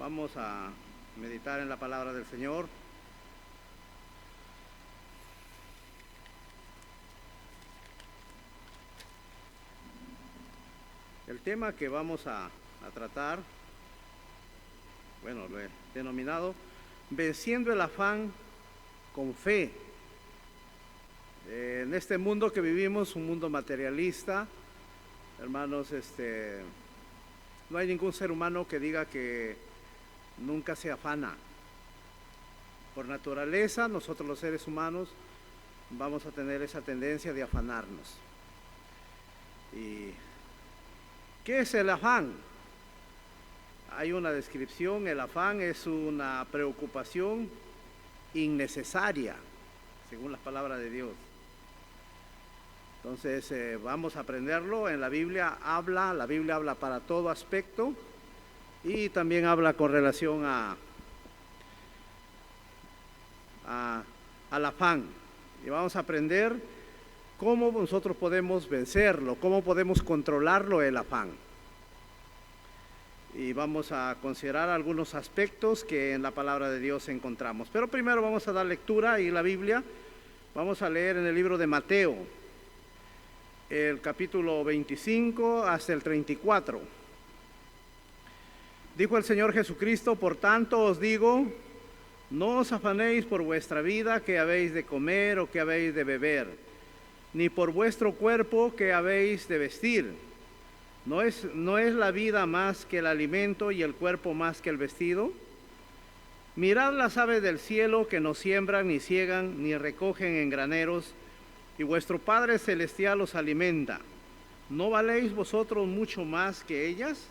Vamos a meditar en la palabra del Señor. El tema que vamos a tratar, lo he denominado Venciendo el afán con fe. En este mundo que vivimos, un mundo materialista, hermanos, no hay ningún ser humano que diga que nunca se afana. Por naturaleza, nosotros los seres humanos vamos a tener esa tendencia de afanarnos. ¿Y qué es el afán? Hay una descripción: el afán es una preocupación innecesaria, según las palabras de Dios. Entonces vamos a aprenderlo. En la Biblia habla para todo aspecto y también habla con relación al afán. Y vamos a aprender cómo nosotros podemos vencerlo, cómo podemos controlarlo, el afán. Y vamos a considerar algunos aspectos que en la palabra de Dios encontramos. Pero primero vamos a dar lectura y la Biblia. Vamos a leer en el libro de Mateo, el capítulo 25 hasta el 34. Dijo el Señor Jesucristo: por tanto os digo, no os afanéis por vuestra vida, qué habéis de comer o qué habéis de beber, ni por vuestro cuerpo, qué habéis de vestir. ¿No es la vida más que el alimento y el cuerpo más que el vestido? Mirad las aves del cielo, que no siembran, ni ciegan, ni recogen en graneros, y vuestro Padre Celestial os alimenta. ¿No valéis vosotros mucho más que ellas?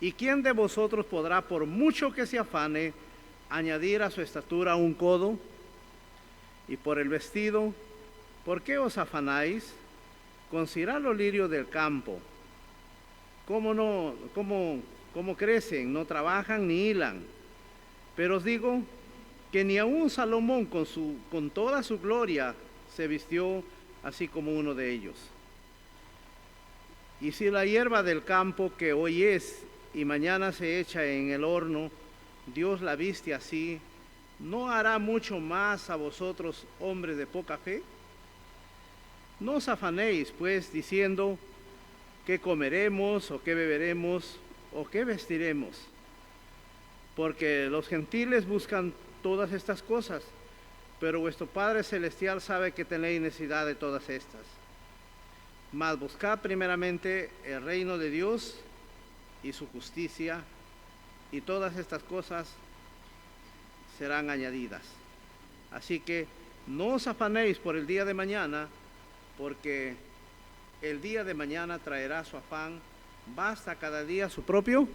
¿Y quién de vosotros podrá, por mucho que se afane, añadir a su estatura un codo? Y por el vestido, ¿por qué os afanáis? Considerad los lirios del campo, cómo crecen, no trabajan ni hilan. Pero os digo que ni aun Salomón con toda su gloria se vistió así como uno de ellos. Y si la hierba del campo, que hoy es y mañana se echa en el horno, Dios la viste así, ¿no hará mucho más a vosotros, hombres de poca fe? No os afanéis, pues, diciendo: ¿qué comeremos, o qué beberemos, o qué vestiremos? Porque los gentiles buscan todas estas cosas, pero vuestro Padre Celestial sabe que tenéis necesidad de todas estas. Mas buscad primeramente el reino de Dios y su justicia, y todas estas cosas serán añadidas. Así que no os afanéis por el día de mañana, porque el día de mañana traerá su afán. Basta cada día su propio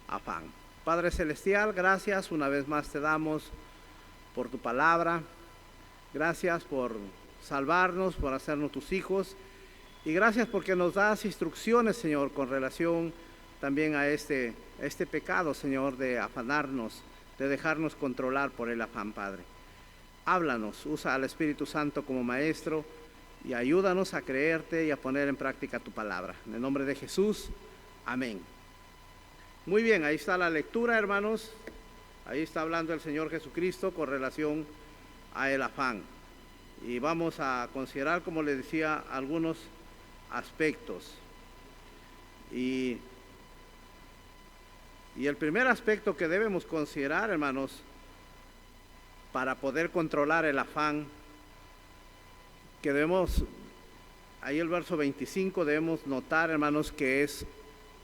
afán. Padre Celestial, gracias una vez más te damos por tu palabra. Gracias por salvarnos, por hacernos tus hijos. Y gracias porque nos das instrucciones, Señor, con relación también a este pecado, Señor, de afanarnos, de dejarnos controlar por el afán, Padre. Háblanos, usa al Espíritu Santo como maestro y ayúdanos a creerte y a poner en práctica tu palabra. En el nombre de Jesús, amén. Muy bien, ahí está la lectura, hermanos. Ahí está hablando el Señor Jesucristo con relación a el afán. Y vamos a considerar, como les decía, algunos aspectos. Y el primer aspecto que debemos considerar, hermanos, para poder controlar el afán, que debemos, ahí el verso 25, debemos notar, hermanos, que es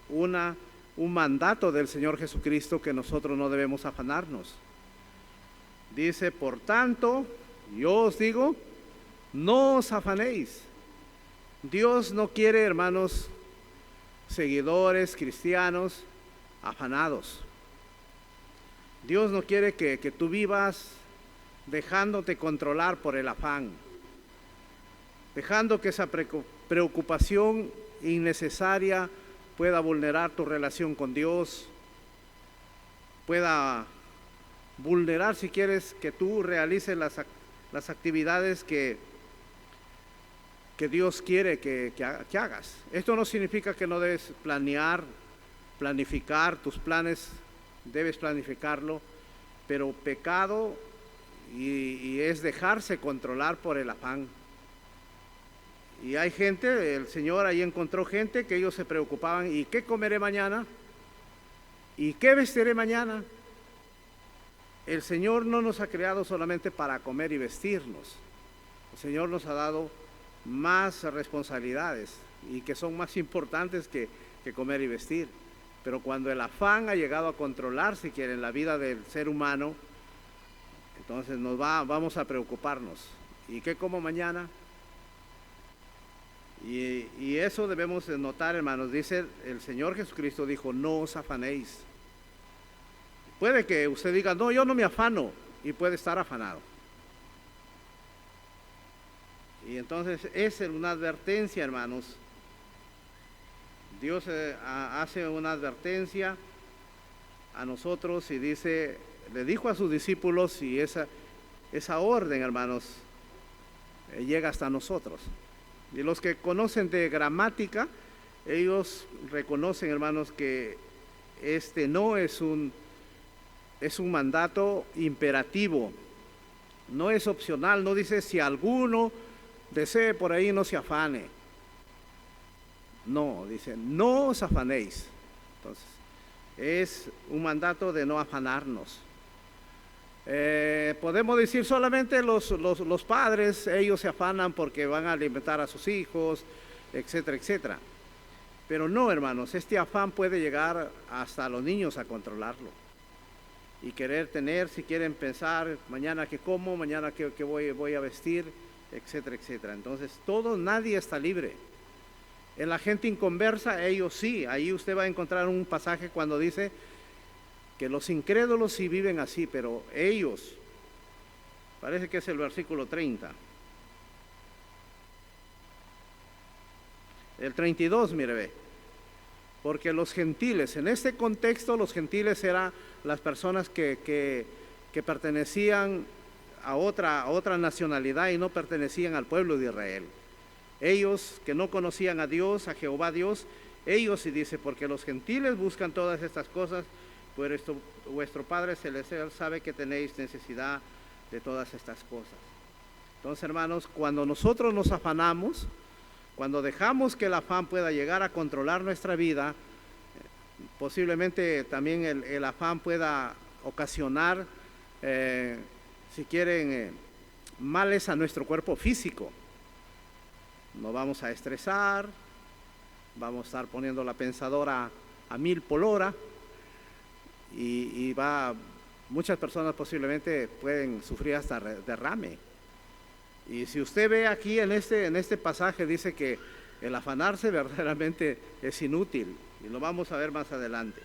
un mandato del Señor Jesucristo, que nosotros no debemos afanarnos. Dice: por tanto, yo os digo, no os afanéis. Dios no quiere, hermanos, seguidores cristianos afanados. Dios no quiere que tú vivas dejándote controlar por el afán, dejando que esa preocupación innecesaria pueda vulnerar tu relación con Dios, pueda vulnerar, si quieres, que tú realices las actividades que Dios quiere que hagas. Esto no significa que no debes planificar tus planes debes planificarlo, pero pecado y es dejarse controlar por el afán. Y hay gente, el Señor ahí encontró gente que ellos se preocupaban, ¿y qué comeré mañana? ¿Y qué vestiré mañana? El Señor no nos ha creado solamente para comer y vestirnos. El Señor nos ha dado más responsabilidades y que son más importantes que comer y vestir. Pero cuando el afán ha llegado a controlar, si quieren, la vida del ser humano, entonces vamos a preocuparnos. ¿Y qué como mañana? Y eso debemos notar, hermanos. Dice el Señor Jesucristo, dijo, no os afanéis. Puede que usted diga, no, yo no me afano, y puede estar afanado. Y entonces es una advertencia, hermanos. Dios hace una advertencia a nosotros y dice, le dijo a sus discípulos, y esa orden, hermanos, llega hasta nosotros. Y los que conocen de gramática, ellos reconocen, hermanos, que este no es un mandato imperativo, no es opcional, no dice si alguno desee por ahí no se afane. No, dice, no os afanéis. Entonces, es un mandato de no afanarnos. Podemos decir solamente los padres, ellos se afanan porque van a alimentar a sus hijos, etcétera, etcétera. Pero no, hermanos, este afán puede llegar hasta a los niños a controlarlo. Y querer tener, si quieren pensar, mañana qué como, mañana qué voy a vestir, etcétera, etcétera. Entonces, nadie está libre. En la gente inconversa, ellos sí. Ahí usted va a encontrar un pasaje cuando dice que los incrédulos sí viven así, pero ellos, parece que es el versículo 30. El 32, mire, ve. Porque los gentiles, en este contexto, los gentiles eran las personas que pertenecían a otra nacionalidad y no pertenecían al pueblo de Israel. Ellos que no conocían a Dios, a Jehová Dios, ellos sí dice, porque los gentiles buscan todas estas cosas, pues vuestro Padre Celestial sabe que tenéis necesidad de todas estas cosas. Entonces, hermanos, cuando nosotros nos afanamos, cuando dejamos que el afán pueda llegar a controlar nuestra vida, posiblemente también el afán pueda ocasionar, si quieren, males a nuestro cuerpo físico. Nos vamos a estresar, vamos a estar poniendo la pensadora a 1000 por hora y muchas personas posiblemente pueden sufrir hasta derrame. Y si usted ve aquí en este pasaje, dice que el afanarse verdaderamente es inútil, y lo vamos a ver más adelante.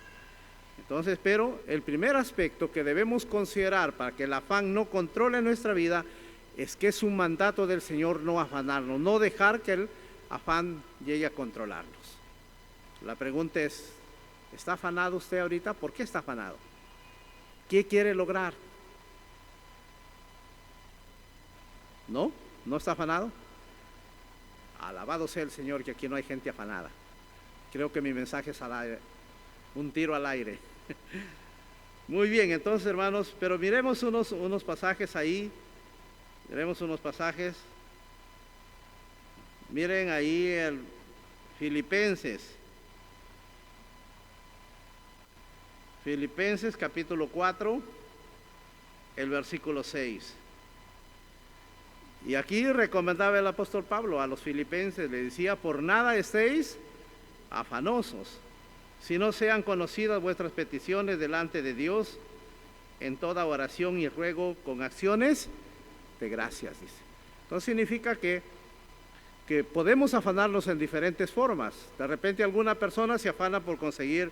Entonces, pero el primer aspecto que debemos considerar para que el afán no controle nuestra vida es que es un mandato del Señor no afanarnos, no dejar que el afán llegue a controlarnos. La pregunta es, ¿está afanado usted ahorita? ¿Por qué está afanado? ¿Qué quiere lograr? ¿No? ¿No está afanado? Alabado sea el Señor, que aquí no hay gente afanada. Creo que mi mensaje es al aire, un tiro al aire. Muy bien, entonces, hermanos, pero miremos unos pasajes ahí. Miremos unos pasajes. Miren ahí el Filipenses. Filipenses capítulo 4, el versículo 6. Y aquí recomendaba el apóstol Pablo a los filipenses, le decía, por nada estéis afanosos, si no sean conocidas vuestras peticiones delante de Dios en toda oración y ruego con acciones de gracias, dice. Entonces significa que podemos afanarnos en diferentes formas. De repente alguna persona se afana por conseguir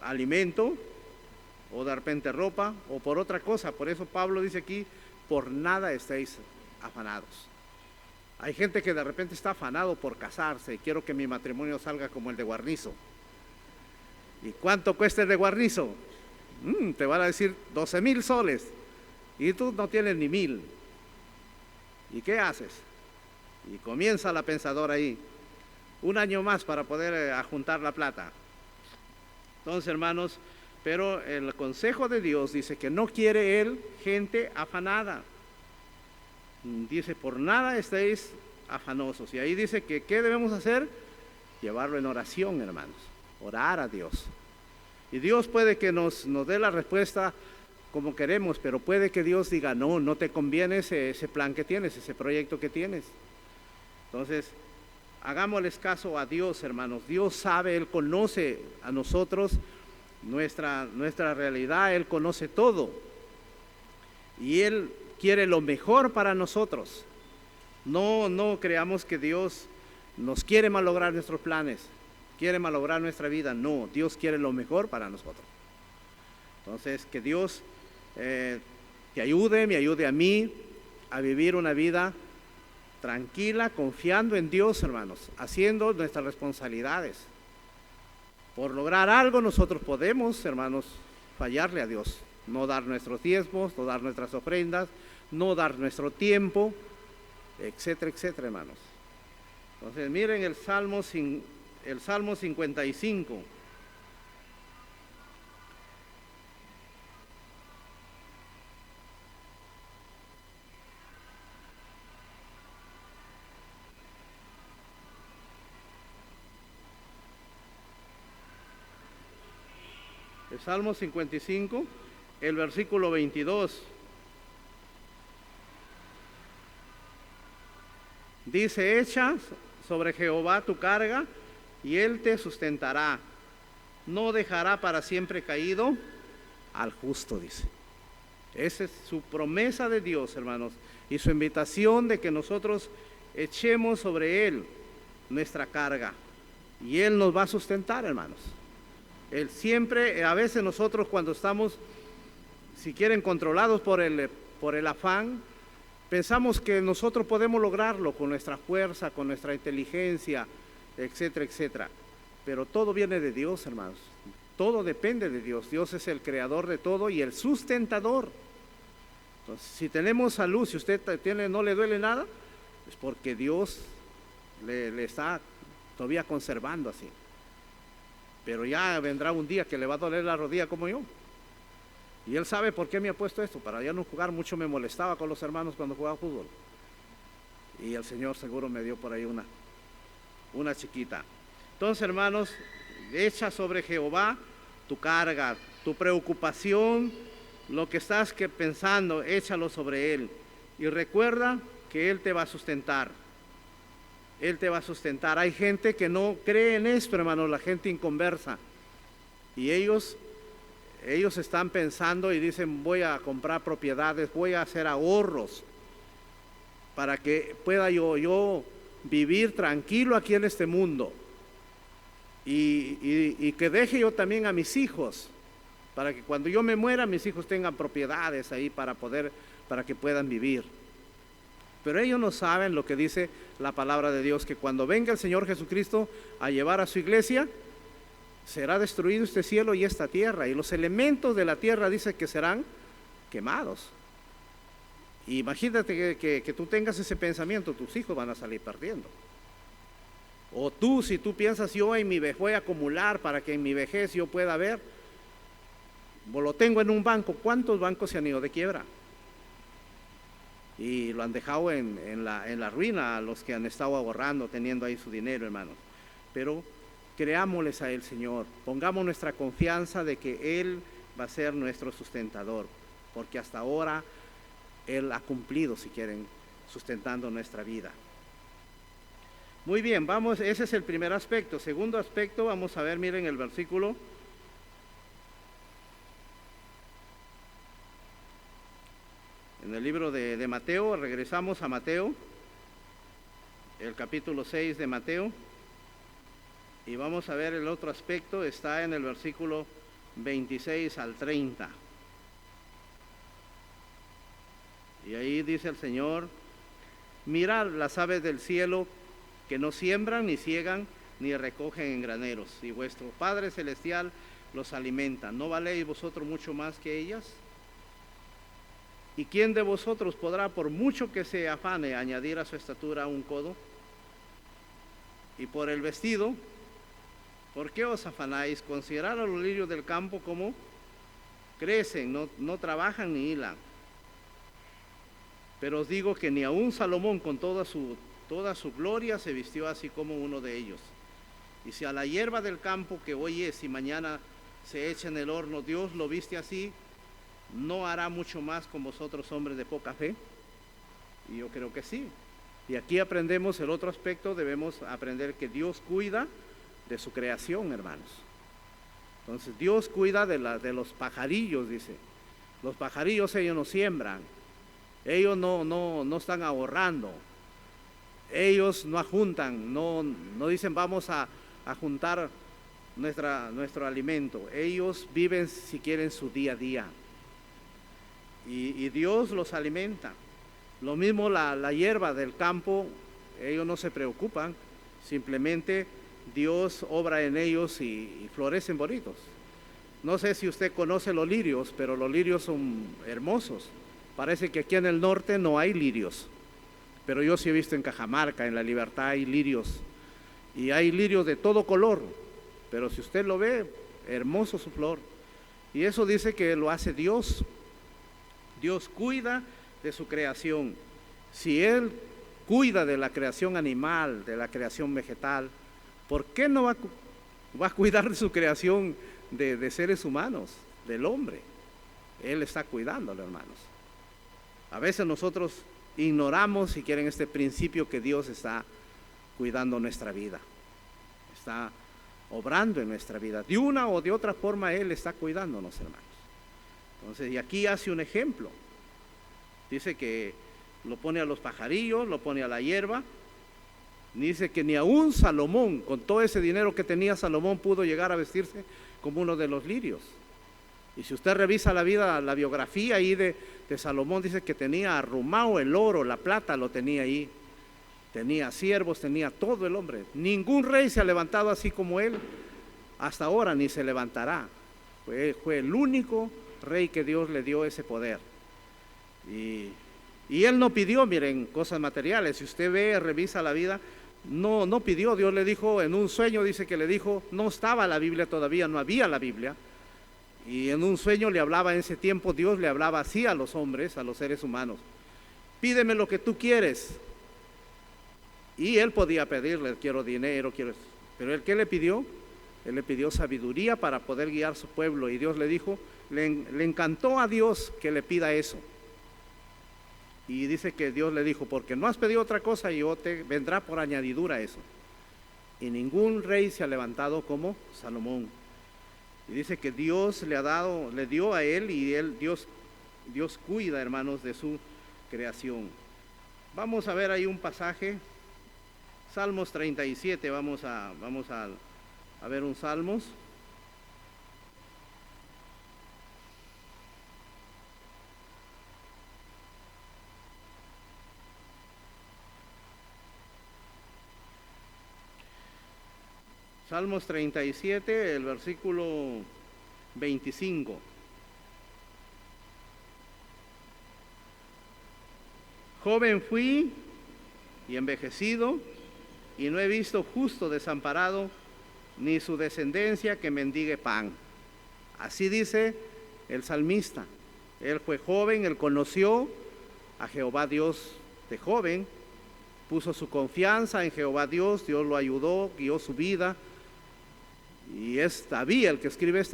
alimento, o de repente ropa, o por otra cosa. Por eso Pablo dice aquí, por nada estéis afanados. Hay gente que de repente está afanado por casarse, quiero que mi matrimonio salga como el de Guarnizo. ¿Y cuánto cuesta el de Guarnizo? Te van a decir 12,000 soles, y tú no tienes ni 1,000. ¿Y qué haces? Y comienza la pensadora ahí, un año más para poder juntar la plata. Entonces, hermanos, Pero el consejo de Dios dice que no quiere Él gente afanada. Dice, por nada estéis afanosos. Y ahí dice que ¿qué debemos hacer? Llevarlo en oración, hermanos. Orar a Dios. Y Dios puede que nos dé la respuesta como queremos, pero puede que Dios diga, no te conviene ese plan que tienes, ese proyecto que tienes. Entonces, hagámosles caso a Dios, hermanos. Dios sabe, Él conoce a nosotros, nuestra realidad, Él conoce todo. Y Él quiere lo mejor para nosotros. No creamos que Dios nos quiere malograr nuestros planes, quiere malograr nuestra vida. No, Dios quiere lo mejor para nosotros. Entonces, que Dios te ayude, me ayude a mí a vivir una vida tranquila, confiando en Dios, hermanos, haciendo nuestras responsabilidades. Por lograr algo nosotros podemos, hermanos, fallarle a Dios, no dar nuestros diezmos, no dar nuestras ofrendas, no dar nuestro tiempo, etcétera, etcétera, hermanos. Entonces, miren el Salmo 55. El Salmo 55, el versículo 22. Dice, echa sobre Jehová tu carga y Él te sustentará. No dejará para siempre caído al justo, dice. Esa es su promesa de Dios, hermanos, y su invitación de que nosotros echemos sobre Él nuestra carga y Él nos va a sustentar, hermanos. Él siempre, a veces nosotros cuando estamos, si quieren, controlados por el afán, pensamos que nosotros podemos lograrlo con nuestra fuerza, con nuestra inteligencia, etcétera, etcétera. Pero todo viene de Dios, hermanos. Todo depende de Dios. Dios es el creador de todo y el sustentador. Entonces, si tenemos salud, si usted no le duele nada, es porque Dios le está todavía conservando así. Pero ya vendrá un día que le va a doler la rodilla como yo. Y Él sabe por qué me ha puesto esto. Para ya no jugar mucho me molestaba con los hermanos cuando jugaba fútbol. Y el Señor seguro me dio por ahí una chiquita. Entonces, hermanos, echa sobre Jehová tu carga, tu preocupación, lo que estás pensando, échalo sobre Él. Y recuerda que Él te va a sustentar. Él te va a sustentar. Hay gente que no cree en esto, hermano, la gente inconversa. Y ellos están pensando y dicen, voy a comprar propiedades, voy a hacer ahorros para que pueda yo vivir tranquilo aquí en este mundo. Y que deje yo también a mis hijos, para que cuando yo me muera, mis hijos tengan propiedades ahí para que puedan vivir. Pero ellos no saben lo que dice la palabra de Dios, que cuando venga el Señor Jesucristo a llevar a su iglesia, será destruido este cielo y esta tierra, y los elementos de la tierra dice que serán quemados. Y imagínate que tú tengas ese pensamiento, tus hijos van a salir perdiendo. O tú, si tú piensas, yo en mi vejez voy a acumular para que en mi vejez yo pueda ver, lo tengo en un banco. ¿Cuántos bancos se han ido de quiebra? Y lo han dejado en la ruina a los que han estado ahorrando, teniendo ahí su dinero, hermanos. Pero creámosles a Él, Señor. Pongamos nuestra confianza de que Él va a ser nuestro sustentador, porque hasta ahora Él ha cumplido, si quieren, sustentando nuestra vida. Muy bien, vamos, ese es el primer aspecto. Segundo aspecto, vamos a ver, miren el versículo. En el libro de Mateo, regresamos a Mateo, el capítulo 6 de Mateo, y vamos a ver el otro aspecto, está en el versículo 26 al 30. Y ahí dice el Señor, mirad las aves del cielo, que no siembran, ni ciegan, ni recogen en graneros, y vuestro Padre Celestial los alimenta. ¿No valéis vosotros mucho más que ellas? ¿Y quién de vosotros podrá, por mucho que se afane, añadir a su estatura un codo? Y por el vestido, ¿Por qué os afanáis? Considerad a los lirios del campo como crecen, no trabajan ni hilan. Pero os digo que ni aun Salomón con toda su gloria se vistió así como uno de ellos. Y si a la hierba del campo que hoy es y mañana se echa en el horno, Dios lo viste así, ¿no hará mucho más con vosotros, hombres de poca fe? Y yo creo que sí. Y aquí aprendemos el otro aspecto, debemos aprender que Dios cuida de su creación, hermanos. Entonces Dios cuida de los pajarillos, dice. Los pajarillos ellos no siembran, ellos no están ahorrando, ellos no ajuntan, no dicen vamos a juntar nuestro alimento. Ellos viven, si quieren, su día a día. Y Dios los alimenta. Lo mismo la hierba del campo, ellos no se preocupan, simplemente Dios obra en ellos y florecen bonitos. No sé si usted conoce los lirios, pero los lirios son hermosos. Parece que aquí en el norte no hay lirios, pero yo sí he visto en Cajamarca, en La Libertad, hay lirios. Y hay lirios de todo color, pero si usted lo ve, hermoso su flor. Y eso dice que lo hace Dios. Dios cuida de su creación. Si Él cuida de la creación animal, de la creación vegetal, ¿por qué no va a cuidar de su creación de seres humanos, del hombre? Él está cuidándolo, hermanos. A veces nosotros ignoramos, si quieren, este principio que Dios está cuidando nuestra vida. Está obrando en nuestra vida. De una o de otra forma Él está cuidándonos, hermanos. Entonces, y aquí hace un ejemplo. Dice que lo pone a los pajarillos, lo pone a la hierba. Dice que ni aún Salomón, con todo ese dinero que tenía Salomón, pudo llegar a vestirse como uno de los lirios. Y si usted revisa la biografía ahí de Salomón, dice que tenía arrumado el oro, la plata lo tenía ahí. Tenía siervos, tenía todo el hombre. Ningún rey se ha levantado así como él hasta ahora, ni se levantará. Fue el único rey que Dios le dio ese poder. Y él no pidió, miren, cosas materiales. Si usted ve, revisa la vida, no pidió. Dios le dijo en un sueño, dice que le dijo, no estaba la Biblia todavía, no había la Biblia. Y en un sueño le hablaba, en ese tiempo Dios le hablaba así a los hombres, a los seres humanos: pídeme lo que tú quieres. Y él podía pedirle, quiero dinero, pero él, ¿qué le pidió? Él le pidió sabiduría para poder guiar su pueblo. Y Dios le dijo, le encantó a Dios que le pida eso. Y dice que Dios le dijo, porque no has pedido otra cosa, yo te vendrá por añadidura eso. Y ningún rey se ha levantado como Salomón. Y dice que Dios le dio a él, y Dios cuida, hermanos, de su creación. Vamos a ver ahí un pasaje, Salmos 37, vamos a ver un Salmos. Salmos 37, el versículo 25. Joven fui y envejecido, y no he visto justo desamparado, ni su descendencia que mendigue pan. Así dice el salmista. Él fue joven, él conoció a Jehová Dios de joven, puso su confianza en Jehová Dios, Dios lo ayudó, guió su vida. Y es David el que escribe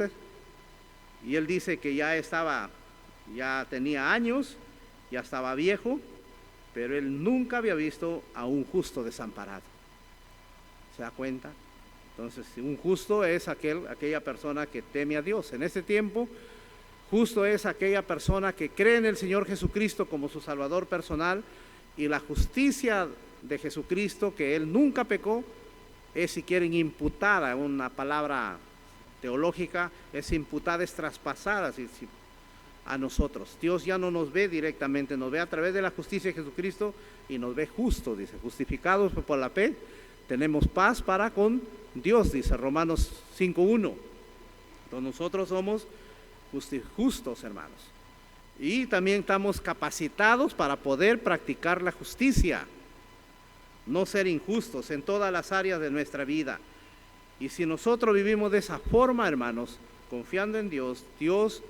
y él dice que ya tenía años, ya estaba viejo, pero él nunca había visto a un justo desamparado. ¿Se da cuenta? Entonces, un justo es aquella persona que teme a Dios. En este tiempo, justo es aquella persona que cree en el Señor Jesucristo como su Salvador personal, y la justicia de Jesucristo, que Él nunca pecó, es, si quieren, imputada, una palabra teológica, es imputada, es traspasada a nosotros. Dios ya no nos ve directamente, nos ve a través de la justicia de Jesucristo y nos ve justos, dice, justificados por la fe, tenemos paz para con Dios, dice Romanos 5:1. Entonces nosotros somos justos, hermanos, y también estamos capacitados para poder practicar la justicia, no ser injustos en todas las áreas de nuestra vida. Y si nosotros vivimos de esa forma, hermanos, confiando en Dios, Dios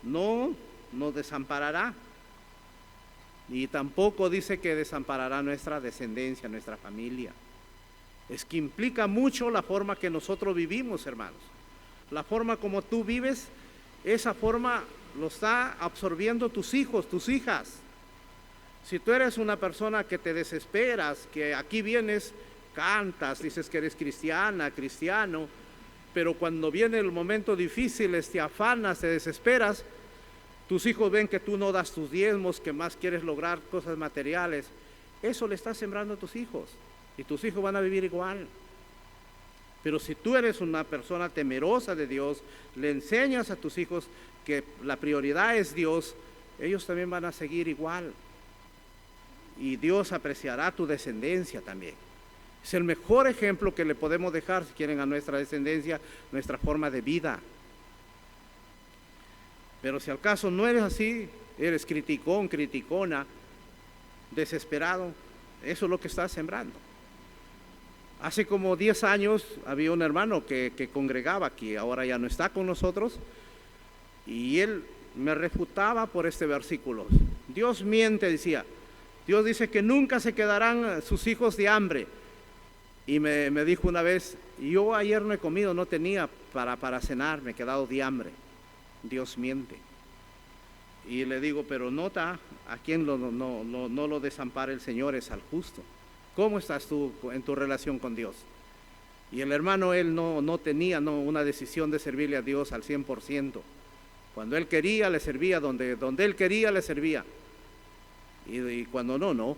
no nos desamparará. Y tampoco dice que desamparará nuestra descendencia, nuestra familia. Es que implica mucho la forma que nosotros vivimos, hermanos. La forma como tú vives, esa forma lo está absorbiendo tus hijos, tus hijas. Si tú eres una persona que te desesperas, que aquí vienes, cantas, dices que eres cristiana, cristiano, pero cuando viene el momento difícil, te afanas, te desesperas, tus hijos ven que tú no das tus diezmos, que más quieres lograr cosas materiales, eso le estás sembrando a tus hijos, y tus hijos van a vivir igual. Pero si tú eres una persona temerosa de Dios, le enseñas a tus hijos que la prioridad es Dios, ellos también van a seguir igual. Y Dios apreciará tu descendencia también. Es el mejor ejemplo que le podemos dejar, si quieren, a nuestra descendencia, nuestra forma de vida. Pero si al caso no eres así, eres criticón, criticona, desesperado, eso es lo que estás sembrando. Hace como 10 años había un hermano que congregaba aquí, ahora ya no está con nosotros, y él me refutaba por este versículo. Dios miente, decía. Dios dice que nunca se quedarán sus hijos de hambre. Y me dijo una vez, yo ayer no he comido, no tenía para cenar, me he quedado de hambre. Dios miente. Y le digo, pero nota, a quien no lo desampara el Señor es al justo. ¿Cómo estás tú en tu relación con Dios? Y el hermano, él no tenía una decisión de servirle a Dios al 100%. Cuando él quería, le servía, donde él quería, le servía. Y cuando no.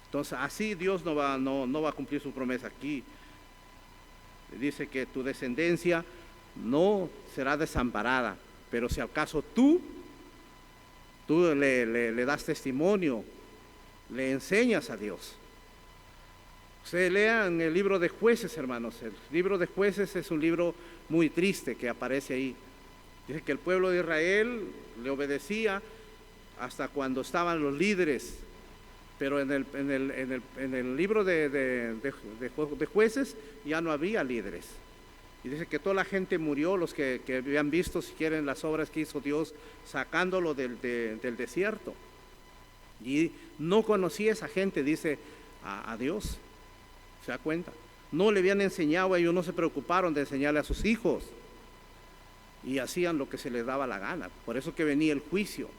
Entonces así Dios no va a cumplir su promesa aquí. Dice que tu descendencia no será desamparada, pero si acaso tú le das testimonio, le enseñas a Dios. Ustedes lean el libro de Jueces, hermanos. El libro de Jueces es un libro muy triste que aparece ahí. Dice que el pueblo de Israel le obedecía hasta cuando estaban los líderes, pero en el libro de Jueces ya no había líderes. Y dice que toda la gente murió, los que habían visto, si quieren, las obras que hizo Dios sacándolo del desierto. Y no conocía esa gente, dice, a Dios. ¿Se da cuenta? No le habían enseñado, ellos no se preocuparon de enseñarle a sus hijos. Y hacían lo que se les daba la gana. Por eso que venía el juicio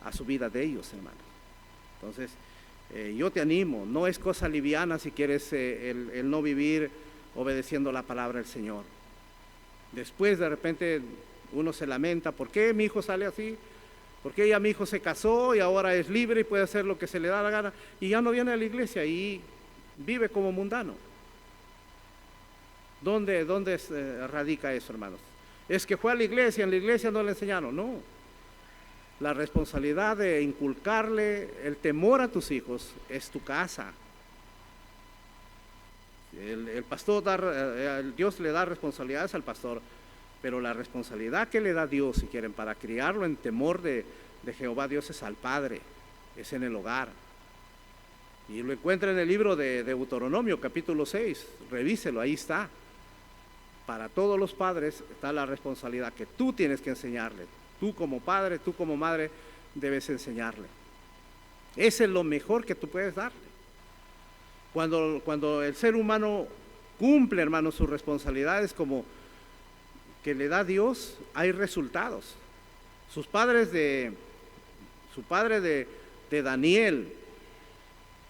a su vida de ellos, hermanos. Entonces, yo te animo, no es cosa liviana si quieres el no vivir obedeciendo la palabra del Señor. Después de repente uno se lamenta, ¿por qué mi hijo sale así? ¿Por qué ya mi hijo se casó y ahora es libre y puede hacer lo que se le da la gana? Y ya no viene a la iglesia y vive como mundano. ¿Dónde radica eso, hermanos? Es que fue a la iglesia, en la iglesia no le enseñaron, no. La responsabilidad de inculcarle el temor a tus hijos es tu casa. El pastor, Dios le da responsabilidades al pastor, pero la responsabilidad que le da Dios, si quieren, para criarlo en temor de Jehová Dios es al padre, es en el hogar. Y lo encuentra en el libro de Deuteronomio, capítulo 6, revíselo, ahí está. Para todos los padres está la responsabilidad que tú tienes que enseñarle. Tú como padre, tú como madre, debes enseñarle. Ese es lo mejor que tú puedes darle. Cuando el ser humano cumple, hermano, sus responsabilidades como que le da Dios, hay resultados. Su padre de Daniel,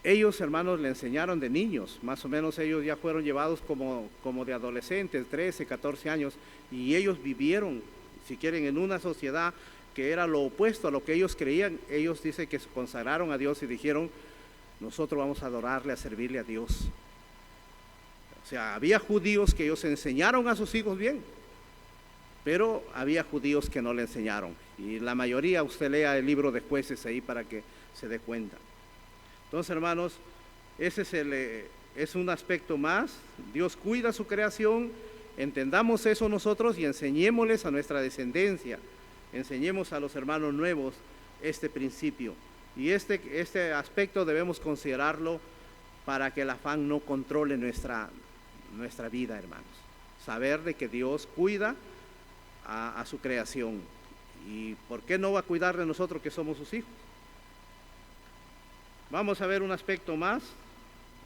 ellos, hermanos, le enseñaron de niños, más o menos ellos ya fueron llevados como de adolescentes, 13, 14 años, y ellos vivieron, si quieren, en una sociedad que era lo opuesto a lo que ellos creían. Ellos dicen que se consagraron a Dios y dijeron, nosotros vamos a adorarle, a servirle a Dios. O sea, había judíos que ellos enseñaron a sus hijos bien, pero había judíos que no le enseñaron. Y la mayoría, usted lea el libro de Jueces ahí para que se dé cuenta. Entonces, hermanos, ese es un aspecto más. Dios cuida su creación, entendamos eso nosotros y enseñémosles a nuestra descendencia, enseñemos a los hermanos nuevos este principio. Y este aspecto debemos considerarlo para que el afán no controle nuestra vida, hermanos. Saber de que Dios cuida a su creación. ¿Y por qué no va a cuidar de nosotros que somos sus hijos? Vamos a ver un aspecto más.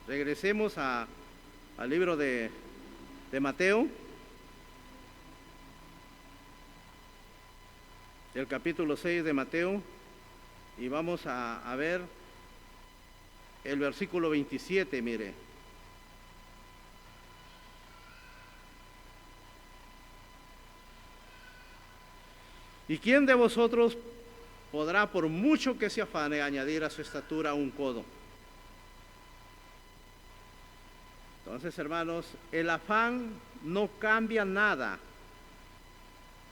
Regresemos al libro de Mateo, el capítulo 6 de Mateo, y vamos a ver el versículo 27, mire. ¿Y quién de vosotros podrá, por mucho que se afane, añadir a su estatura un codo? Entonces, hermanos, el afán no cambia nada,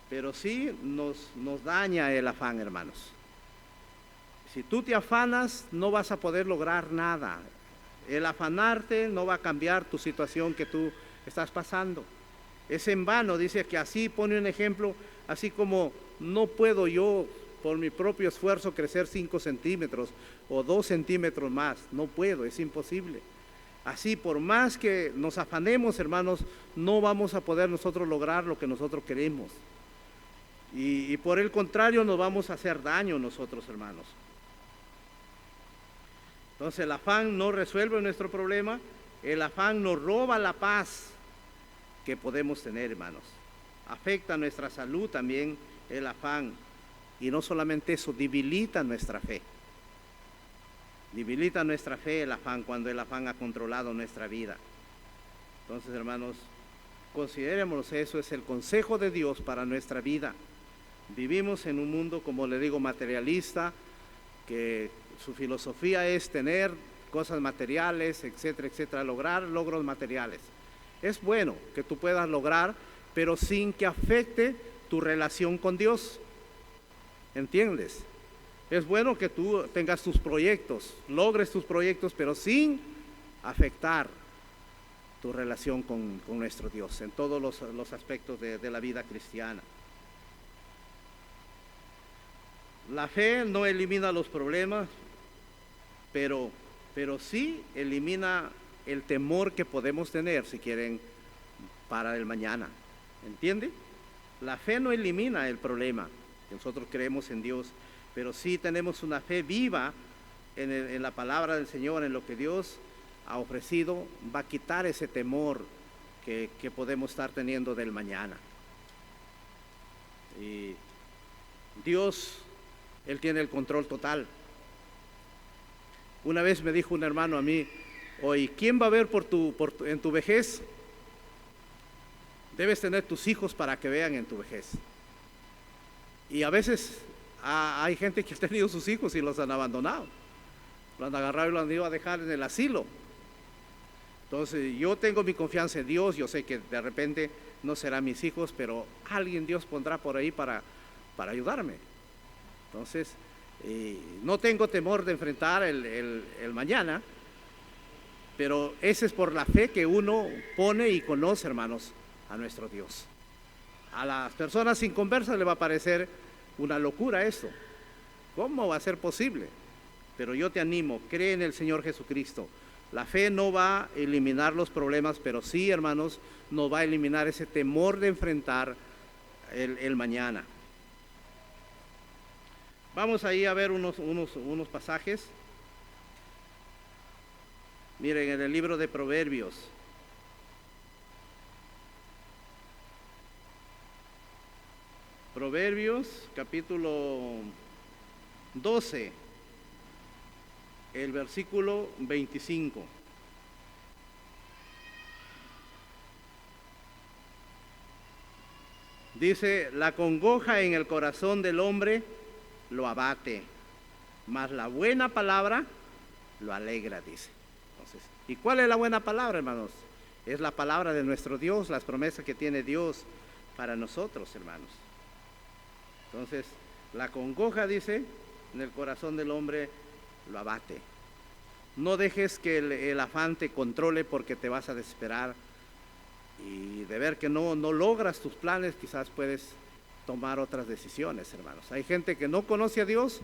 pero sí nos daña el afán, hermanos. Si tú te afanas, no vas a poder lograr nada. El afanarte no va a cambiar tu situación que tú estás pasando. Es en vano, dice que así pone un ejemplo, así como no puedo yo por mi propio esfuerzo crecer 5 centímetros o 2 centímetros más, no puedo, es imposible. Así, por más que nos afanemos, hermanos, no vamos a poder nosotros lograr lo que nosotros queremos. Y por el contrario, nos vamos a hacer daño nosotros, hermanos. Entonces, el afán no resuelve nuestro problema, el afán nos roba la paz que podemos tener, hermanos. Afecta nuestra salud también el afán. Y no solamente eso, debilita nuestra fe. Debilita nuestra fe el afán cuando el afán ha controlado nuestra vida. Entonces, hermanos, consideremos eso, es el consejo de Dios para nuestra vida. Vivimos en un mundo, como le digo, materialista, que su filosofía es tener cosas materiales, etcétera, etcétera, lograr logros materiales. Es bueno que tú puedas lograr, pero sin que afecte tu relación con Dios. ¿Entiendes? Es bueno que tú tengas tus proyectos, logres tus proyectos, pero sin afectar tu relación con nuestro Dios en todos los aspectos de la vida cristiana. La fe no elimina los problemas, pero sí elimina el temor que podemos tener, si quieren, para el mañana. ¿Entiende? La fe no elimina el problema. Nosotros creemos en Dios, pero sí tenemos una fe viva en la palabra del Señor, en lo que Dios ha ofrecido, va a quitar ese temor que podemos estar teniendo del mañana. Y Dios, Él tiene el control total. Una vez me dijo un hermano a mí, oye, ¿quién va a ver en tu vejez? Debes tener tus hijos para que vean en tu vejez. Y a veces hay gente que ha tenido sus hijos y los han abandonado. Lo han agarrado y lo han ido a dejar en el asilo. Entonces yo tengo mi confianza en Dios, yo sé que de repente no serán mis hijos, pero alguien Dios pondrá por ahí para ayudarme. Entonces no tengo temor de enfrentar el mañana, pero ese es por la fe que uno pone y conoce, hermanos, a nuestro Dios. A las personas inconversas le va a parecer una locura esto. ¿Cómo va a ser posible? Pero yo te animo, cree en el Señor Jesucristo. La fe no va a eliminar los problemas, pero sí, hermanos, nos va a eliminar ese temor de enfrentar el mañana. Vamos ahí a ver unos pasajes. Miren, en el libro de Proverbios. Proverbios, capítulo 12, el versículo 25. Dice, la congoja en el corazón del hombre lo abate, mas la buena palabra lo alegra, dice. Entonces, ¿y cuál es la buena palabra, hermanos? Es la palabra de nuestro Dios, las promesas que tiene Dios para nosotros, hermanos. Entonces, la congoja, dice, en el corazón del hombre lo abate. No dejes que el afán te controle, porque te vas a desesperar y de ver que no logras tus planes, quizás puedes tomar otras decisiones, hermanos. Hay gente que no conoce a Dios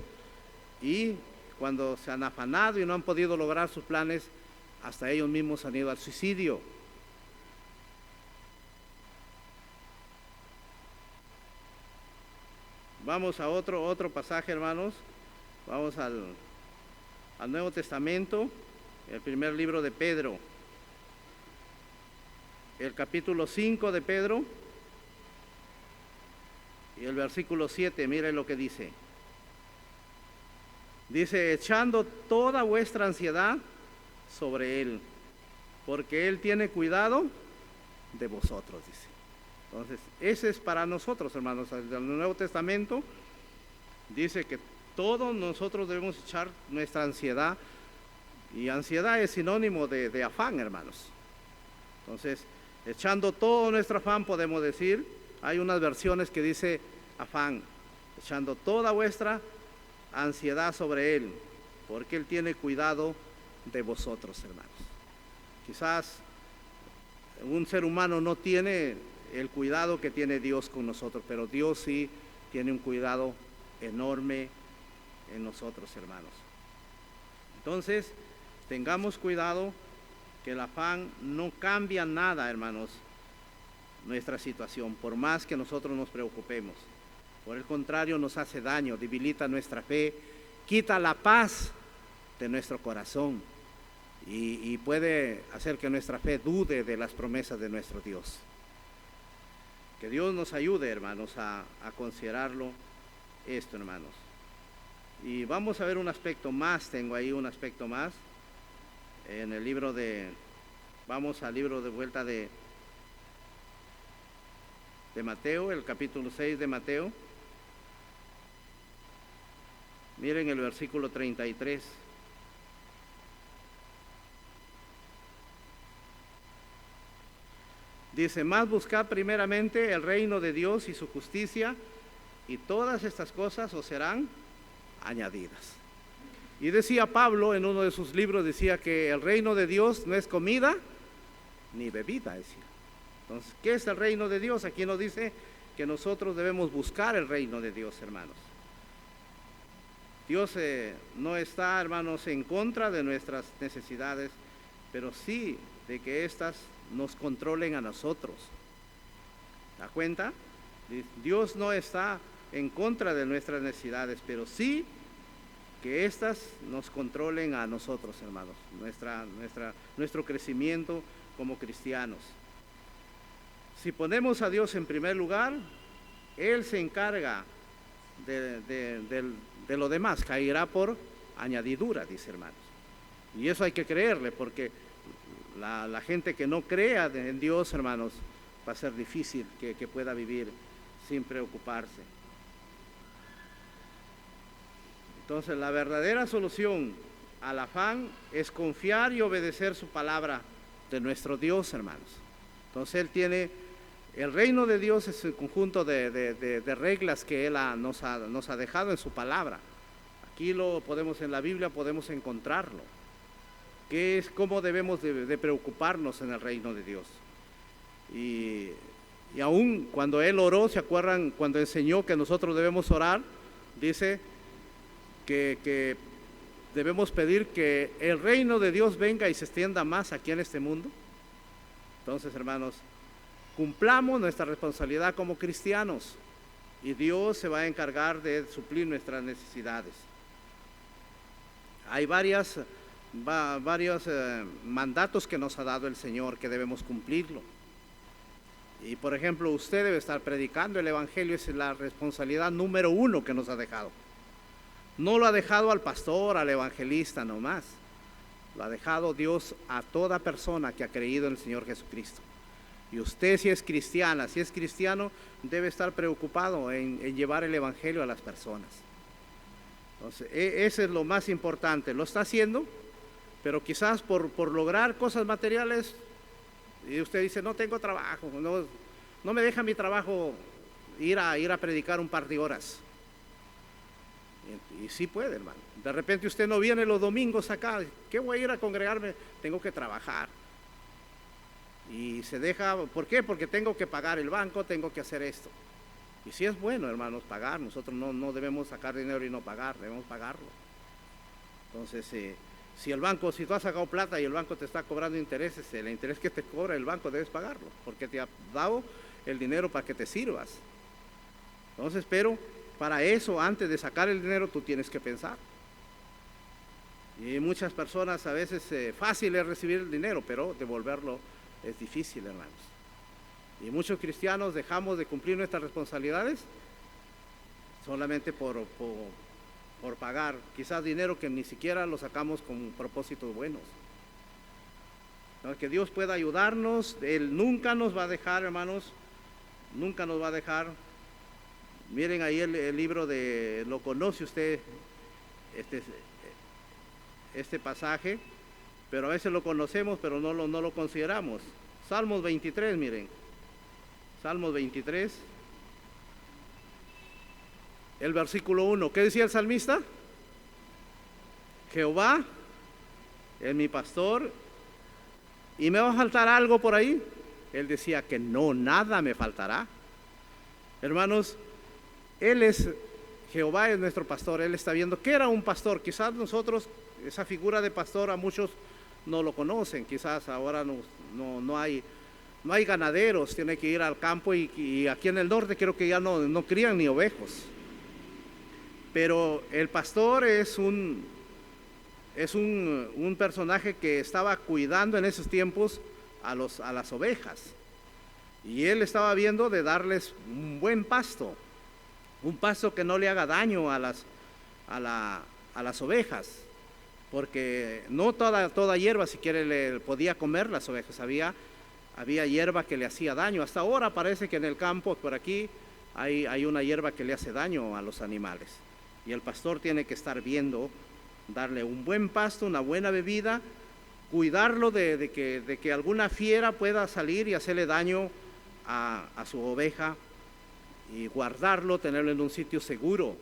y cuando se han afanado y no han podido lograr sus planes, hasta ellos mismos han ido al suicidio. Vamos a otro pasaje, hermanos. Vamos al Nuevo Testamento, el primer libro de Pedro, el capítulo 5 de Pedro y el versículo 7. Miren lo que dice. Dice: echando toda vuestra ansiedad sobre Él, porque Él tiene cuidado de vosotros, dice. Entonces, ese es para nosotros, hermanos. El Nuevo Testamento dice que todos nosotros debemos echar nuestra ansiedad, y ansiedad es sinónimo de afán, hermanos. Entonces, echando todo nuestro afán, podemos decir, hay unas versiones que dice afán, echando toda vuestra ansiedad sobre Él, porque Él tiene cuidado de vosotros, hermanos. Quizás un ser humano no tiene el cuidado que tiene Dios con nosotros, pero Dios sí tiene un cuidado enorme en nosotros, hermanos. Entonces, tengamos cuidado que el afán no cambia nada, hermanos, nuestra situación, por más que nosotros nos preocupemos. Por el contrario, nos hace daño, debilita nuestra fe, quita la paz de nuestro corazón y puede hacer que nuestra fe dude de las promesas de nuestro Dios. Que Dios nos ayude, hermanos, a considerarlo esto, hermanos. Y vamos a ver un aspecto más, tengo ahí un aspecto más, en el libro vamos al libro de vuelta de Mateo, el capítulo 6 de Mateo. Miren el versículo 33. Dice: mas buscad primeramente el reino de Dios y su justicia, y todas estas cosas os serán añadidas. Y decía Pablo en uno de sus libros, decía que el reino de Dios no es comida ni bebida, decía. Entonces, ¿qué es el reino de Dios? Aquí nos dice que nosotros debemos buscar el reino de Dios, hermanos. Dios no está, hermanos, en contra de nuestras necesidades, pero sí de que éstas nos controlen a nosotros. ¿Da cuenta? Dios no está en contra de nuestras necesidades, pero sí que éstas nos controlen a nosotros, hermanos, nuestro crecimiento como cristianos. Si ponemos a Dios en primer lugar, Él se encarga de lo demás, caerá por añadidura, dice, hermanos. Y eso hay que creerle, porque la gente que no crea en Dios, hermanos, va a ser difícil que pueda vivir sin preocuparse. Entonces, la verdadera solución al afán es confiar y obedecer su palabra de nuestro Dios, hermanos. Entonces, el reino de Dios es el conjunto de reglas que Él nos ha dejado en su palabra. Aquí lo podemos, en la Biblia podemos encontrarlo. ¿Qué es, cómo debemos de preocuparnos en el reino de Dios? Y aún cuando Él oró, ¿se acuerdan? Cuando enseñó que nosotros debemos orar, dice que debemos pedir que el reino de Dios venga y se extienda más aquí en este mundo. Entonces, hermanos, cumplamos nuestra responsabilidad como cristianos y Dios se va a encargar de suplir nuestras necesidades. Hay varios mandatos que nos ha dado el Señor que debemos cumplirlo. Y por ejemplo, usted debe estar predicando el Evangelio, esa es la responsabilidad número 1 que nos ha dejado. No lo ha dejado al pastor, al evangelista nomás. Lo ha dejado Dios a toda persona que ha creído en el Señor Jesucristo. Y usted, si es cristiana, si es cristiano, debe estar preocupado en llevar el Evangelio a las personas. Entonces, ese es lo más importante. Lo está haciendo, pero quizás por lograr cosas materiales, y usted dice, no tengo trabajo, no me deja mi trabajo ir a predicar un par de horas. Y sí puede, hermano. De repente usted no viene los domingos acá. ¿Qué voy a ir a congregarme? Tengo que trabajar. Y se deja, ¿por qué? Porque tengo que pagar el banco, tengo que hacer esto. Y sí es bueno, hermanos, pagar. Nosotros no debemos sacar dinero y no pagar, debemos pagarlo. Entonces, si tú has sacado plata y el banco te está cobrando intereses, el interés que te cobra el banco debes pagarlo, porque te ha dado el dinero para que te sirvas. Entonces, pero para eso, antes de sacar el dinero, tú tienes que pensar. Y muchas personas a veces fácil es recibir el dinero, pero devolverlo es difícil, hermanos. Y muchos cristianos dejamos de cumplir nuestras responsabilidades solamente por pagar, quizás dinero que ni siquiera lo sacamos con propósitos buenos. Que Dios pueda ayudarnos. Él nunca nos va a dejar, hermanos, nunca nos va a dejar. Miren ahí el libro de, lo conoce usted, este pasaje, pero a veces lo conocemos, pero no lo consideramos. Salmos 23, miren, Salmos 23, el versículo 1, ¿qué decía el salmista? Jehová es mi pastor, ¿y me va a faltar algo por ahí? Él decía que no, nada me faltará. Hermanos, Jehová es nuestro pastor. Él está viendo qué era un pastor. Quizás nosotros, esa figura de pastor, a muchos no lo conocen. Quizás ahora no hay ganaderos, tiene que ir al campo y aquí en el norte creo que ya no crían ni ovejos. Pero el pastor es un personaje que estaba cuidando en esos tiempos a las ovejas. Y él estaba viendo de darles un buen pasto. Un pasto que no le haga daño a las ovejas, porque no toda hierba siquiera le podía comer las ovejas, había hierba que le hacía daño. Hasta ahora parece que en el campo por aquí hay una hierba que le hace daño a los animales, y el pastor tiene que estar viendo, darle un buen pasto, una buena bebida, cuidarlo de que alguna fiera pueda salir y hacerle daño a su oveja, y guardarlo, tenerlo en un sitio seguro.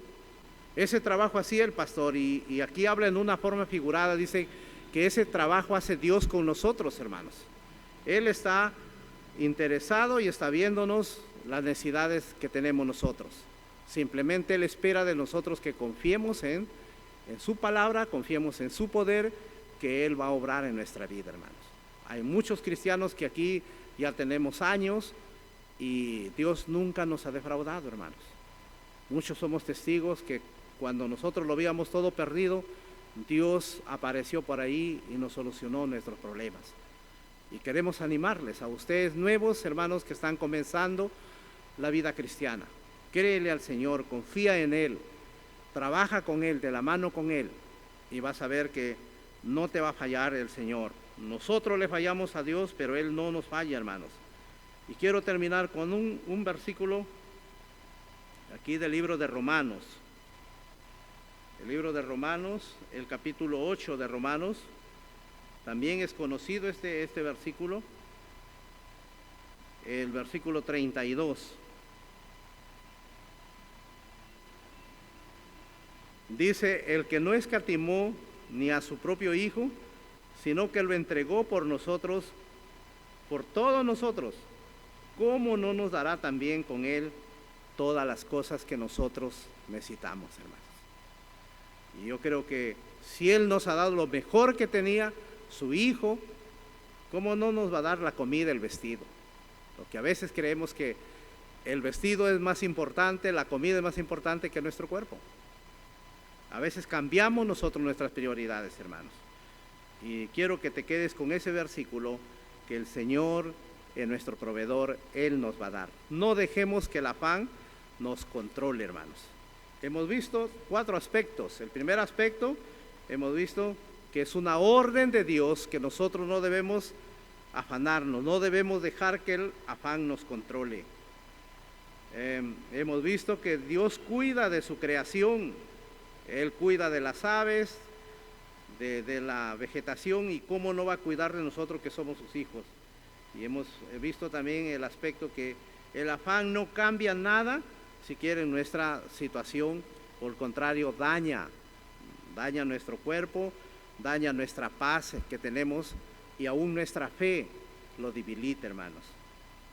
Ese trabajo hacía el pastor, y aquí habla en una forma figurada, dice que ese trabajo hace Dios con nosotros, hermanos. Él está interesado y está viéndonos las necesidades que tenemos nosotros. Simplemente Él espera de nosotros que confiemos en su palabra, confiemos en su poder, que Él va a obrar en nuestra vida, hermanos. Hay muchos cristianos que aquí ya tenemos años, y Dios nunca nos ha defraudado, hermanos. Muchos somos testigos que cuando nosotros lo veíamos todo perdido, Dios apareció por ahí y nos solucionó nuestros problemas. Y queremos animarles a ustedes nuevos, hermanos, que están comenzando la vida cristiana. Créele al Señor, confía en Él, trabaja con Él, de la mano con Él, y vas a ver que no te va a fallar el Señor. Nosotros le fallamos a Dios, pero Él no nos falla, hermanos. Y quiero terminar con un versículo aquí del libro de Romanos. El libro de Romanos, el capítulo 8 de Romanos. También es conocido este versículo. El versículo 32. Dice, el que no escatimó ni a su propio Hijo, sino que lo entregó por nosotros, por todos nosotros, ¿cómo no nos dará también con Él todas las cosas que nosotros necesitamos, hermanos? Y yo creo que si Él nos ha dado lo mejor que tenía, su Hijo, ¿cómo no nos va a dar la comida, el vestido? Lo que a veces creemos que el vestido es más importante, la comida es más importante que nuestro cuerpo. A veces cambiamos nosotros nuestras prioridades, hermanos. Y quiero que te quedes con ese versículo, que el Señor es nuestro proveedor, Él nos va a dar. No dejemos que el afán nos controle, hermanos. Hemos visto 4 aspectos. El primer aspecto, hemos visto que es una orden de Dios, que nosotros no debemos afanarnos, no debemos dejar que el afán nos controle. Hemos visto que Dios cuida de su creación, Él cuida de las aves, de la vegetación, y cómo no va a cuidar de nosotros que somos sus hijos. Y hemos visto también el aspecto que el afán no cambia nada siquiera en nuestra situación, por el contrario, daña nuestro cuerpo, daña nuestra paz que tenemos, y aún nuestra fe lo debilita, hermanos.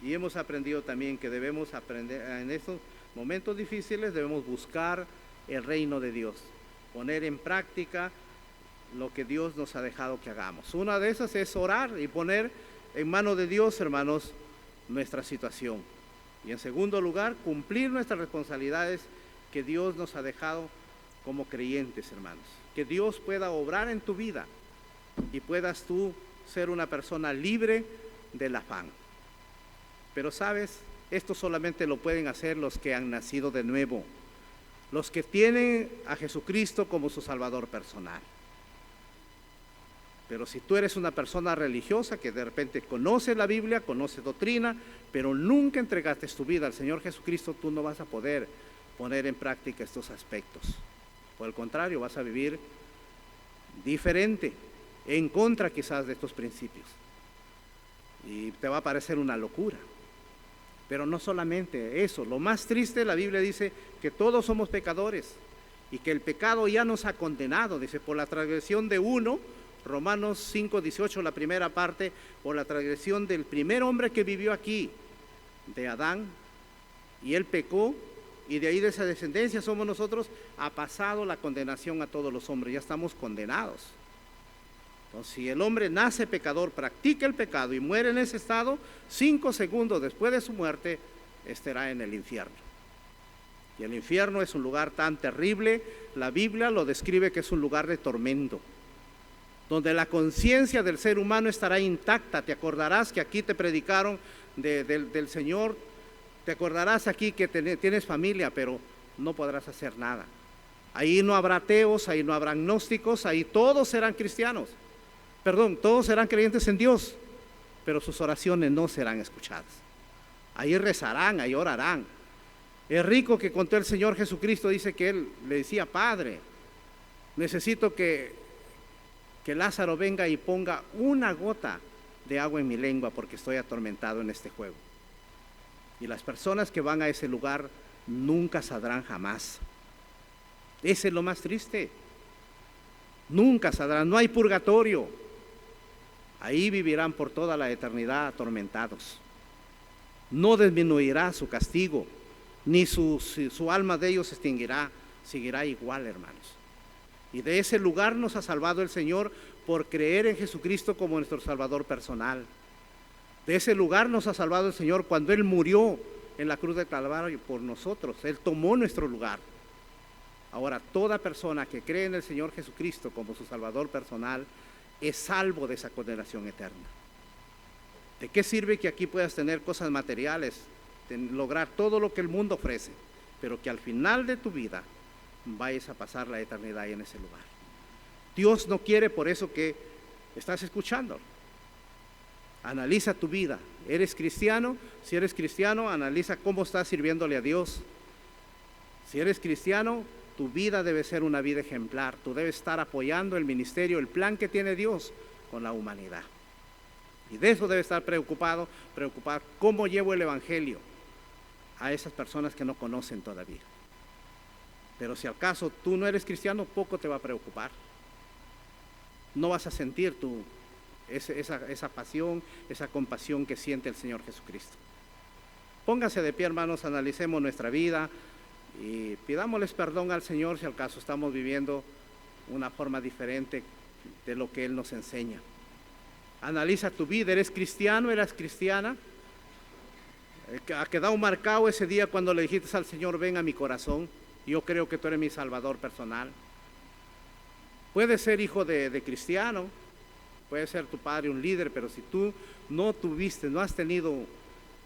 Y hemos aprendido también que debemos aprender en estos momentos difíciles, debemos buscar el reino de Dios, poner en práctica lo que Dios nos ha dejado que hagamos. Una de esas es orar y poner en manos de Dios, hermanos, nuestra situación. Y en segundo lugar, cumplir nuestras responsabilidades que Dios nos ha dejado como creyentes, hermanos. Que Dios pueda obrar en tu vida y puedas tú ser una persona libre del afán. Pero sabes, esto solamente lo pueden hacer los que han nacido de nuevo, los que tienen a Jesucristo como su Salvador personal. Pero si tú eres una persona religiosa que de repente conoce la Biblia, conoce doctrina, pero nunca entregaste tu vida al Señor Jesucristo, tú no vas a poder poner en práctica estos aspectos. Por el contrario, vas a vivir diferente, en contra quizás de estos principios. Y te va a parecer una locura. Pero no solamente eso, lo más triste, la Biblia dice que todos somos pecadores y que el pecado ya nos ha condenado, dice, por la transgresión de uno, Romanos 5:18, la primera parte, por la transgresión del primer hombre que vivió aquí, de Adán, y él pecó, y de ahí de esa descendencia somos nosotros, ha pasado la condenación a todos los hombres, ya estamos condenados. Entonces, si el hombre nace pecador, practica el pecado y muere en ese estado, 5 segundos después de su muerte, estará en el infierno. Y el infierno es un lugar tan terrible, la Biblia lo describe que es un lugar de tormento, donde la conciencia del ser humano estará intacta. Te acordarás que aquí te predicaron del Señor, te acordarás aquí que tienes familia, pero no podrás hacer nada. Ahí no habrá ateos, ahí no habrá agnósticos, ahí todos serán cristianos. Perdón, todos serán creyentes en Dios, pero sus oraciones no serán escuchadas. Ahí rezarán, ahí orarán. Es rico que contó el Señor Jesucristo, dice que Él le decía: Padre, necesito que Lázaro venga y ponga una gota de agua en mi lengua porque estoy atormentado en este juego. Y las personas que van a ese lugar nunca saldrán jamás. Ese es lo más triste. Nunca saldrán, no hay purgatorio. Ahí vivirán por toda la eternidad atormentados. No disminuirá su castigo, ni su alma de ellos se extinguirá, seguirá igual, hermanos. Y de ese lugar nos ha salvado el Señor por creer en Jesucristo como nuestro Salvador personal. De ese lugar nos ha salvado el Señor cuando Él murió en la cruz del Calvario por nosotros. Él tomó nuestro lugar. Ahora, toda persona que cree en el Señor Jesucristo como su Salvador personal es salvo de esa condenación eterna. ¿De qué sirve que aquí puedas tener cosas materiales, lograr todo lo que el mundo ofrece, pero que al final de tu vida vayas a pasar la eternidad en ese lugar? Dios no quiere, por eso que estás escuchando. Analiza tu vida. ¿Eres cristiano? Si eres cristiano, analiza cómo estás sirviéndole a Dios. Si eres cristiano, tu vida debe ser una vida ejemplar. Tú debes estar apoyando el ministerio, el plan que tiene Dios con la humanidad. Y de eso debe estar preocupado cómo llevo el evangelio a esas personas que no conocen todavía. Pero si al caso tú no eres cristiano, poco te va a preocupar. No vas a sentir esa pasión, esa compasión que siente el Señor Jesucristo. Póngase de pie, hermanos, analicemos nuestra vida y pidámosles perdón al Señor si al caso estamos viviendo una forma diferente de lo que Él nos enseña. Analiza tu vida. ¿Eres cristiano? ¿Eres cristiana? ¿Ha quedado marcado ese día cuando le dijiste al Señor: ven a mi corazón, yo creo que tú eres mi Salvador personal? Puedes ser hijo de cristiano, puede ser tu padre un líder, pero si tú no has tenido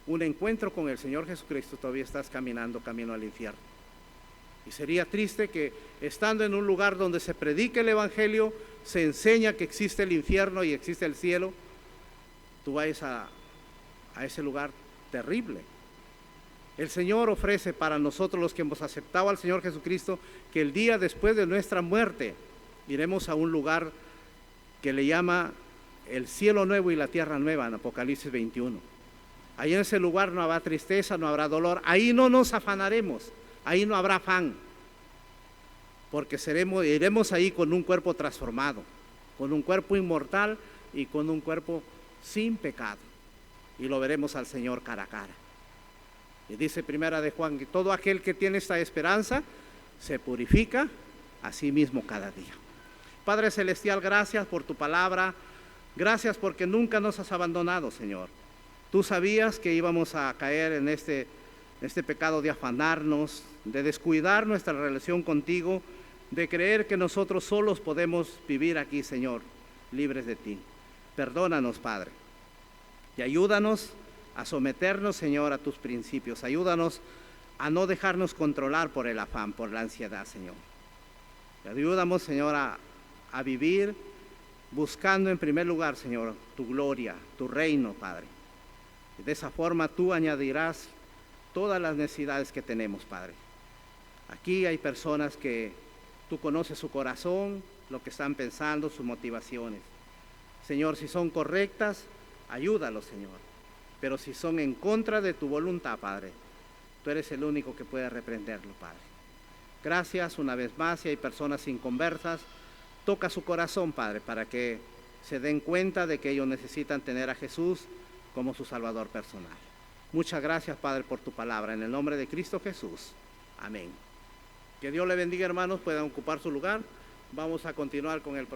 un encuentro con el Señor Jesucristo, todavía estás camino al infierno. Y sería triste que estando en un lugar donde se predica el evangelio, se enseña que existe el infierno y existe el cielo, tú vayas a ese lugar terrible. El Señor ofrece para nosotros, los que hemos aceptado al Señor Jesucristo, que el día después de nuestra muerte iremos a un lugar que le llama el cielo nuevo y la tierra nueva, en Apocalipsis 21. Ahí en ese lugar no habrá tristeza, no habrá dolor, ahí no nos afanaremos, ahí no habrá afán, porque iremos ahí con un cuerpo transformado, con un cuerpo inmortal y con un cuerpo sin pecado, y lo veremos al Señor cara a cara. Y dice Primera de Juan que todo aquel que tiene esta esperanza se purifica a sí mismo cada día. Padre Celestial, gracias por tu palabra, gracias porque nunca nos has abandonado, Señor. Tú sabías que íbamos a caer en este pecado de afanarnos, de descuidar nuestra relación contigo, de creer que nosotros solos podemos vivir aquí, Señor, libres de ti. Perdónanos, Padre, y ayúdanos a someternos, Señor, a tus principios. Ayúdanos a no dejarnos controlar por el afán, por la ansiedad, Señor. Y ayúdanos, Señor, a vivir buscando en primer lugar, Señor, tu gloria, tu reino, Padre. Y de esa forma tú añadirás todas las necesidades que tenemos, Padre. Aquí hay personas que tú conoces su corazón, lo que están pensando, sus motivaciones. Señor, si son correctas, ayúdalos, Señor. Pero si son en contra de tu voluntad, Padre, tú eres el único que puede reprenderlo, Padre. Gracias una vez más. Si hay personas inconversas, toca su corazón, Padre, para que se den cuenta de que ellos necesitan tener a Jesús como su Salvador personal. Muchas gracias, Padre, por tu palabra. En el nombre de Cristo Jesús. Amén. Que Dios le bendiga, hermanos. Puedan ocupar su lugar. Vamos a continuar con el programa.